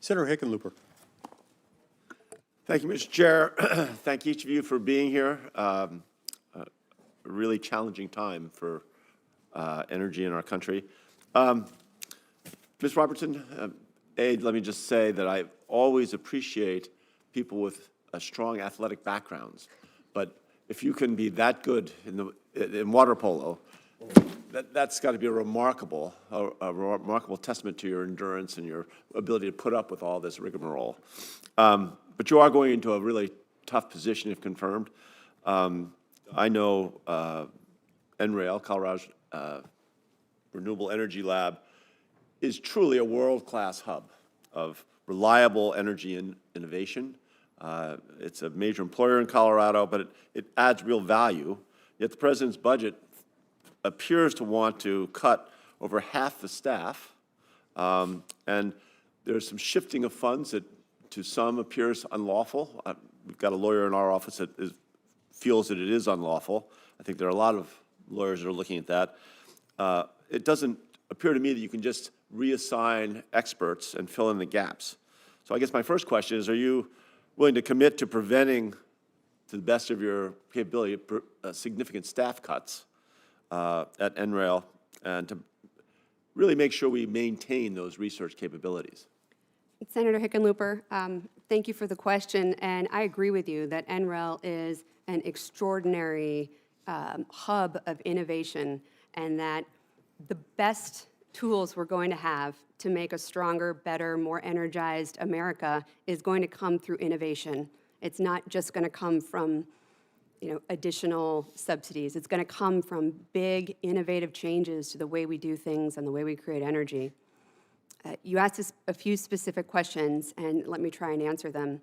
Senator Hickenlooper. Thank you, Mr. Chair. Thank each of you for being here. A really challenging time for energy in our country. Ms. Robertson, let me just say that I always appreciate people with strong athletic backgrounds. But if you can be that good in water polo, that's got to be a remarkable testament to your endurance and your ability to put up with all this rigmarole. But you are going into a really tough position if confirmed. I know NREL, Colorado's Renewable Energy Lab, is truly a world-class hub of reliable energy and innovation. It's a major employer in Colorado, but it adds real value. Yet the president's budget appears to want to cut over half the staff, and there's some shifting of funds that to some appears unlawful. We've got a lawyer in our office that feels that it is unlawful. I think there are a lot of lawyers that are looking at that. It doesn't appear to me that you can just reassign experts and fill in the gaps. So I guess my first question is, are you willing to commit to preventing, to the best of your capability, significant staff cuts at NREL and to really make sure we maintain those research capabilities? Senator Hickenlooper, thank you for the question, and I agree with you that NREL is an extraordinary hub of innovation, and that the best tools we're going to have to make a stronger, better, more energized America is going to come through innovation. It's not just going to come from, additional subsidies. It's going to come from big, innovative changes to the way we do things and the way we create energy. You asked us a few specific questions, and let me try and answer them.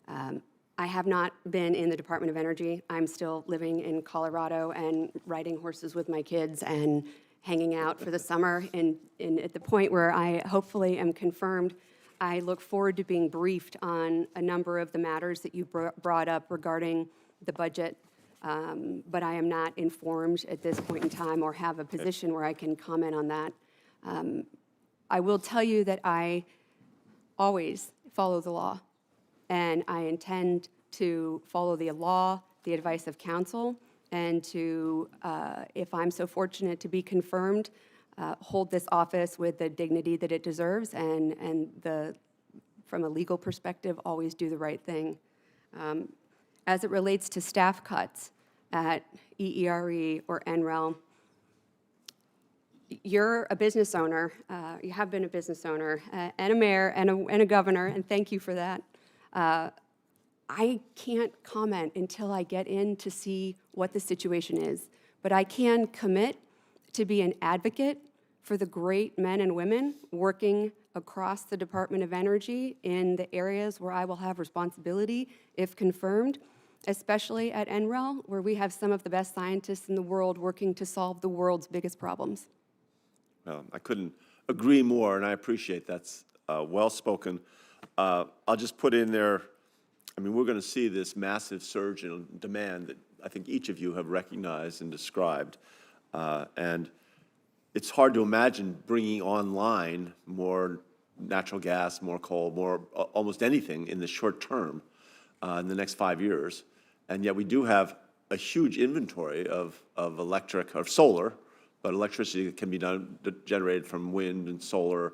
I have not been in the Department of Energy. I'm still living in Colorado and riding horses with my kids and hanging out for the summer. And at the point where I hopefully am confirmed, I look forward to being briefed on a number of the matters that you brought up regarding the budget. But I am not informed at this point in time or have a position where I can comment on that. I will tell you that I always follow the law, and I intend to follow the law, the advice of counsel, and to, if I'm so fortunate to be confirmed, hold this office with the dignity that it deserves, and from a legal perspective, always do the right thing. As it relates to staff cuts at EERE or NREL, you're a business owner, you have been a business owner, and a mayor, and a governor, and thank you for that. I can't comment until I get in to see what the situation is, but I can commit to be an advocate for the great men and women working across the Department of Energy in the areas where I will have responsibility, if confirmed, especially at NREL, where we have some of the best scientists in the world working to solve the world's biggest problems. Well, I couldn't agree more, and I appreciate that's well-spoken. I'll just put in there, we're going to see this massive surge in demand that I think each of you have recognized and described. And it's hard to imagine bringing online more natural gas, more coal, more almost anything in the short term in the next 5 years. And yet we do have a huge inventory of electric or solar, but electricity can be generated from wind and solar,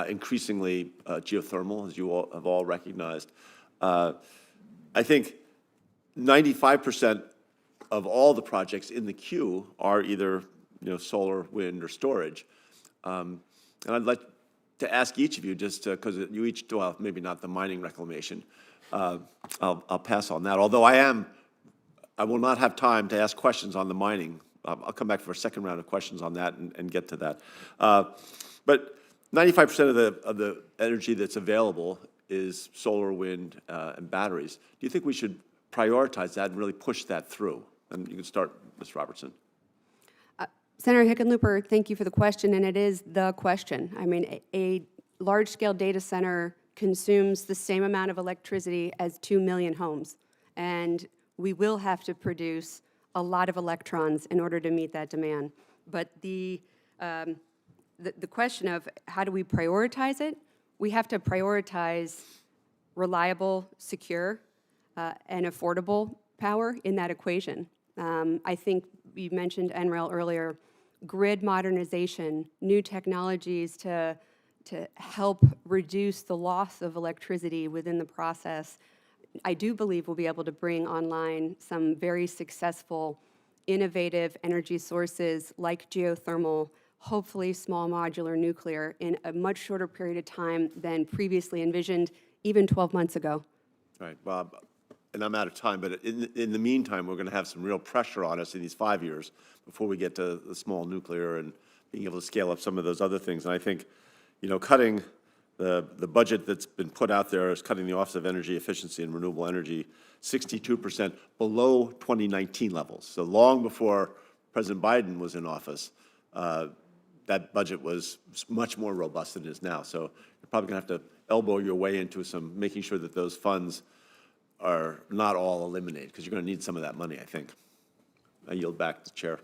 increasingly geothermal, as you all have all recognized. I think 95% of all the projects in the queue are either solar, wind, or storage. And I'd like to ask each of you, just because you each do, well, maybe not the mining reclamation. I'll pass on that. Although I will not have time to ask questions on the mining. I'll come back for a second round of questions on that and get to that. But 95% of the energy that's available is solar, wind, and batteries. Do you think we should prioritize that and really push that through? And you can start, Ms. Robertson. Senator Hickenlooper, thank you for the question, and it is the question. A large-scale data center consumes the same amount of electricity as 2 million homes, and we will have to produce a lot of electrons in order to meet that demand. But the question of how do we prioritize it, we have to prioritize reliable, secure, and affordable power in that equation. I think you mentioned NREL earlier, grid modernization, new technologies to help reduce the loss of electricity within the process. I do believe we'll be able to bring online some very successful, innovative energy sources like geothermal, hopefully small modular nuclear, in a much shorter period of time than previously envisioned, even 12 months ago. All right, Bob, and I'm out of time, but in the meantime, we're going to have some real pressure on us in these 5 years before we get to the small nuclear and being able to scale up some of those other things. And I think, you know, cutting the budget that's been put out there is cutting the Office of Energy Efficiency and Renewable Energy 62% below 2019 levels. So long before President Biden was in office, that budget was much more robust than it is now. So you're probably going to have to elbow your way into some, making sure that those funds are not all eliminated, because you're going to need some of that money, I think. I yield back to the chair.